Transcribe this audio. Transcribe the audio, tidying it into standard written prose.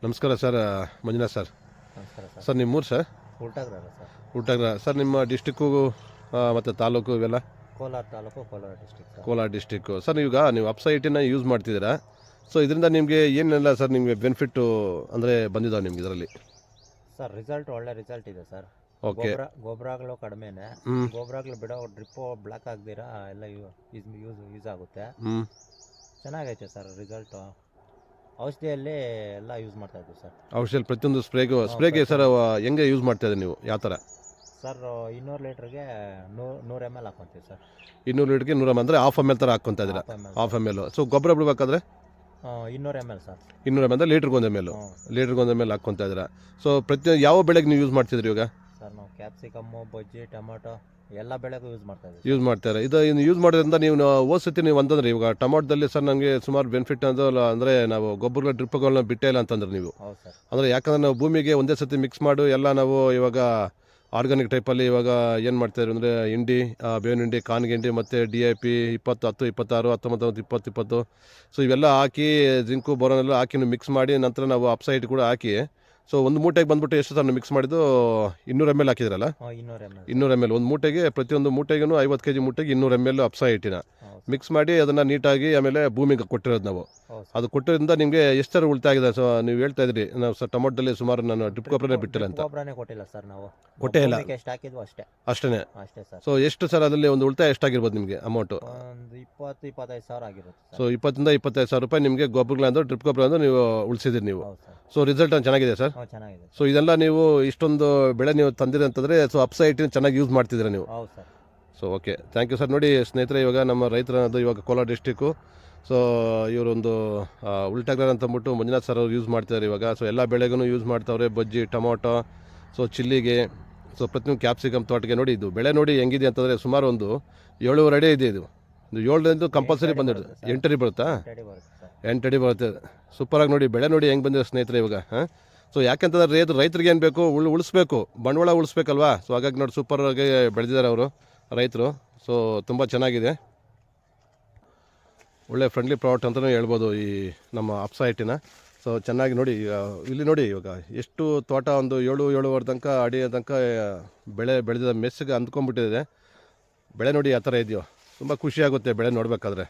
ನಮಸ್ಕಾರ sir, Manjunath sir. ನಮಸ್ಕಾರ sir. Sir ನಿಮ್ಮೂರು ಸರ್? ಊಟಗ್ರ ಸರ್. ಊಟಗ್ರ ಸರ್. ನಿಮ್ಮ ಡಿಸ್ಟಿಕ್ಕು ಮತ್ತು ತಾಲೂಕು ಇವೆಲ್ಲ? Kolar taluk, Kolar district sir. Kolar district. Sir ನೀವು ಅಪ್ಸೈಟಿನ ಯೂಸ್ ಮಾಡ್ತಿದ್ದೀರಾ, ಸೊ ಇದರಿಂದ ನಿಮಗೆ ಏನೆಲ್ಲ ಸರ್ ನಿಮಗೆ ಬೆನಿಫಿಟ್ಟು ಅಂದರೆ ಬಂದಿದ್ದಾವೆ ನಿಮ್ಗೆ ಇದರಲ್ಲಿ? ಸರ್ ಒಳ್ಳೆ ರಿಸಲ್ಟ್ ಇದೆ ಸರ್. ಓಕೆ. ಗೊಬ್ಬರಗಳು ಕಡಿಮೆನೆ. ಗೊಬ್ಬರಗಳು ಬಿಡೋ ಡ್ರಿಪ್ಪು ಬ್ಲಾಕ್ ಆಗದಿರಾ ಎಲ್ಲ ಯೂಸ್ ಆಗುತ್ತೆ. ಚೆನ್ನಾಗೈತೆ ಸರ್ ರಿಸಲ್ಟು. ಔಷಧಿಯಲ್ಲಿ ಎಲ್ಲ ಯೂಸ್ ಮಾಡ್ತಾ ಇದ್ದೀವಿ ಸರ್. ಔಷಧಿಯಲ್ಲಿ ಪ್ರತಿಯೊಂದು ಸ್ಪ್ರೇಗೆ ಸರ್ ಹೆಂಗೆ ಯೂಸ್ ಮಾಡ್ತಾ ಇದ್ದೀರಿ ನೀವು, ಯಾವ ಥರ? ಸರ್ 200 ಲೀಟ್ರಿಗೆ 100 ml ಹಾಕ್ಕೊಂತೀವಿ ಸರ್. 200 ಲೀಟ್ರಿಗೆ 100 ಅಂದರೆ ಹಾಫ್ ml ಥರ ಹಾಕ್ಕೊತಾ ಇದ್ದೀರಾ? Half ml. ಸೊ ಗೊಬ್ಬರ ಬಿಡಬೇಕಾದ್ರೆ 200 ml ಸರ್. 200 ml ಅಂದರೆ ಲೀಟ್ರಿಗೆ 1 ml ಹಾಕ್ಕೊತಾ ಇದ್ದೀರಾ. ಸೊ ಯಾವ ಬೆಳೆಗೆ ನೀವು ಯೂಸ್ ಮಾಡ್ತಿದ್ರಿ ಇವಾಗ? ಸರ್ ನಾವು ಕ್ಯಾಪ್ಸಿಕಮ್ಮು, ಬಜ್ಜಿ, ಟೊಮೊಟೊ ಎಲ್ಲ ಬೆಳೆಗೂ ಯೂಸ್ ಮಾಡ್ತಾ ಇದ್ದೀವಿ. ಯೂಸ್ ಮಾಡ್ತಾರೆ. ಇದು ಯೂಸ್ ಮಾಡೋದ್ರಿಂದ ನೀವು ಓದ್ಸತಿ ನೀವು ಅಂತಂದ್ರೆ ಇವಾಗ ಟೊಮೊಟೊದಲ್ಲಿ ಸರ್ ನಮಗೆ ಸುಮಾರು ಬೆನಿಫಿಟ್ ಅಂದರೆ ನಾವು ಗೊಬ್ಬರ ಡ್ರಿಪ್ಗಳನ್ನ ಬಿಟ್ಟೇ ಇಲ್ಲ ಅಂತಂದ್ರೆ ನೀವು, ಹೌದು ಸರ್. ಅಂದರೆ ಯಾಕಂದರೆ ನಾವು ಭೂಮಿಗೆ ಒಂದೇ ಸತಿ ಮಿಕ್ಸ್ ಮಾಡು ಎಲ್ಲ ನಾವು ಇವಾಗ ಆರ್ಗಾನಿಕ್ ಟೈಪಲ್ಲಿ ಇವಾಗ ಏನು ಮಾಡ್ತಾಯಿದ್ರು ಅಂದರೆ ಹಿಂಡಿ, ಬೇವಿನ ಹಿಂಡಿ, ಕಾನ್ಗೆ ಹಿಂಡಿ ಮತ್ತು DAP 20, 10, 26, 19, 20, 20. ಸೊ ಇವೆಲ್ಲ ಹಾಕಿ ಜಿಂಕು ಬೋರನೆಲ್ಲ ಹಾಕಿ ಮಿಕ್ಸ್ ಮಾಡಿ ನಂತರ ನಾವು ಅಪ್ಸೈಟ್ ಕೂಡ ಹಾಕಿ, ಸೊ ಒಂದು ಮೂಟೆಗೆ ಬಂದ್ಬಿಟ್ಟು ಎಷ್ಟು ಸರ್ ಮಿಕ್ಸ್ ಮಾಡಿದ್ದು? 200 ml ಹಾಕಿದ್ರಲ್ಲ? 200 ml. ಒಂದು ಮೂಟೆಗೆ, ಪ್ರತಿಯೊಂದು ಮೂಟೆಗೂ 50 kg ಮೂಟೆಗೆ 200 ml ಅಪ್ಸೈಟಿನ ಮಿಕ್ಸ್ ಮಾಡಿ ಅದನ್ನು ನೀಟಾಗಿ ಆಮೇಲೆ ಭೂಮಿಗೆ ಕೊಟ್ಟಿರೋದು ನಾವು. ಅದು ಕೊಟ್ಟಿರೋದ್ರಿಂದ ನಿಮಗೆ ಎಷ್ಟು ಥರ ಉಳಿತಾಯ ಆಗಿದೆ? ಸೊ ನೀವು ಹೇಳ್ತಾ ಇದ್ರಿ ನಾವು ಸರ್ ಟೊಮೊಟೊದಲ್ಲಿ ಸುಮಾರು ನಾನು ಡ್ರಿಪ್ ಗೊಬ್ಬರನೇ ಬಿಟ್ಟಿಲ್ಲ ಅಂತ. ಗೊಬ್ಬರನೇ ಕೊಟ್ಟಿಲ್ಲ ಸರ್ ನಾವು. ಕೊಟ್ಟೇ ಇಲ್ಲ. ಎಷ್ಟು ಹಾಕಿದ್ವು ಅಷ್ಟೇ ಸರ್. ಸೊ ಎಷ್ಟು ಸರ್ ಅದರಲ್ಲಿ ಒಂದು ಉಳಿತಾಯ ಎಷ್ಟಾಗಿರ್ಬೋದು ನಿಮಗೆ ಅಮೌಂಟು? ಒಂದು 20-25 ಸಾವಿರ ಆಗಿರುತ್ತೆ. ಸೊ 20-25 ಸಾವಿರ ರೂಪಾಯಿ ನಿಮಗೆ ಗೊಬ್ಬರಗಳಂದ್ರೆ ಡ್ರಿಪ್ ಗೊಬ್ಬರ ಅಂದ್ರೆ ನೀವು ಉಳಿಸಿದಿರಿ ನೀವು. ಸೊ ರಿಸಲ್ಟ್ ಚೆನ್ನಾಗಿದೆ ಸರ್? ಚೆನ್ನಾಗಿದೆ. ಸೊ ಇದೆಲ್ಲ ನೀವು ಇಷ್ಟೊಂದು ಬೆಳೆ ನೀವು ತಂದಿರಿ ಅಂತಂದರೆ ಸೊ ಅಪ್ಸೈಟಿನ ಚೆನ್ನಾಗಿ ಯೂಸ್ ಮಾಡ್ತಿದ್ದೀರಾ ನೀವು? ಹೌದು sir. So okay, thank you sir. ನೋಡಿ ಸ್ನೇಹಿತರೆ, ಇವಾಗ ನಮ್ಮ ರೈತರದ್ದು ಇವಾಗ ಕೋಲಾರ ಡಿಸ್ಟಿಕ್ಕು, ಸೊ ಇವರೊಂದು ಉಲ್ಟಾಗ್ರ ಅಂತಂದ್ಬಿಟ್ಟು ಮಂಜುನಾಥ್ ಸರ್ ಅವ್ರು ಯೂಸ್ ಮಾಡ್ತಿದ್ದಾರೆ ಇವಾಗ. ಸೊ ಎಲ್ಲ ಬೆಳೆಗೂ ಯೂಸ್ ಮಾಡ್ತಾವ್ರೆ, ಬಜ್ಜಿ, ಟೊಮೊಟೊ, ಸೊ ಚಿಲ್ಲಿಗೆ, ಸೊ ಪ್ರತಿಯೊಂದು ಕ್ಯಾಪ್ಸಿಕಮ್ ತೋಟಕ್ಕೆ. ನೋಡಿ ಇದು ಬೆಳೆ ನೋಡಿ ಹೆಂಗಿದೆ ಅಂತಂದರೆ ಸುಮಾರು ಒಂದು 7.5 ಅಡಿ ಇದೆ. ಇದು 7 ಕಂಪಲ್ಸರಿ ಬಂದಿರೋದು. 8 ಅಡಿ ಬರುತ್ತಾ? 8 ಅಡಿ ಬರುತ್ತೆ. ಸೂಪರಾಗಿ ನೋಡಿ ಬೆಳೆ ನೋಡಿ ಹೆಂಗೆ ಬಂದಿದೆ ಸ್ನೇಹಿತರೆ ಇವಾಗ. ಸೊ ಯಾಕೆಂತಂದ್ರೆ ರೈತರಿಗೆ ಏನು ಬೇಕು? ಉಳಿಸ್ಬೇಕು, ಬಂಡವಾಳ ಉಳಿಸ್ಬೇಕಲ್ವಾ. ಸೊ ಹಾಗಾಗಿ ನೋಡಿ ಸೂಪರಾಗಿ ಬೆಳೆದಿದ್ದಾರೆ ಅವರು ರೈತರು. ಸೊ ತುಂಬ ಚೆನ್ನಾಗಿದೆ, ಒಳ್ಳೆ ಫ್ರೆಂಡ್ಲಿ ಪ್ರಾಡಕ್ಟ್ ಅಂತಲೇ ಹೇಳ್ಬೋದು ಈ ನಮ್ಮ ಅಪ್ಸೈಟಿನ. ಸೊ ಚೆನ್ನಾಗಿ ನೋಡಿ ಇಲ್ಲಿ ನೋಡಿ ಇವಾಗ ಎಷ್ಟು ತೋಟ, ಒಂದು 7-7.5 ತನಕ ಅಡಿ ತನಕ ಬೆಳೆ ಬೆಳೆದಿದೆ, ಮೆಸ್ಸಿಗೆ ಅಂದ್ಕೊಂಡ್ಬಿಟ್ಟಿದೆ ಬೆಳೆ. ನೋಡಿ ಯಾವ ಥರ ಇದೆಯೋ, ತುಂಬ ಖುಷಿಯಾಗುತ್ತೆ ಬೆಳೆ ನೋಡಬೇಕಾದ್ರೆ.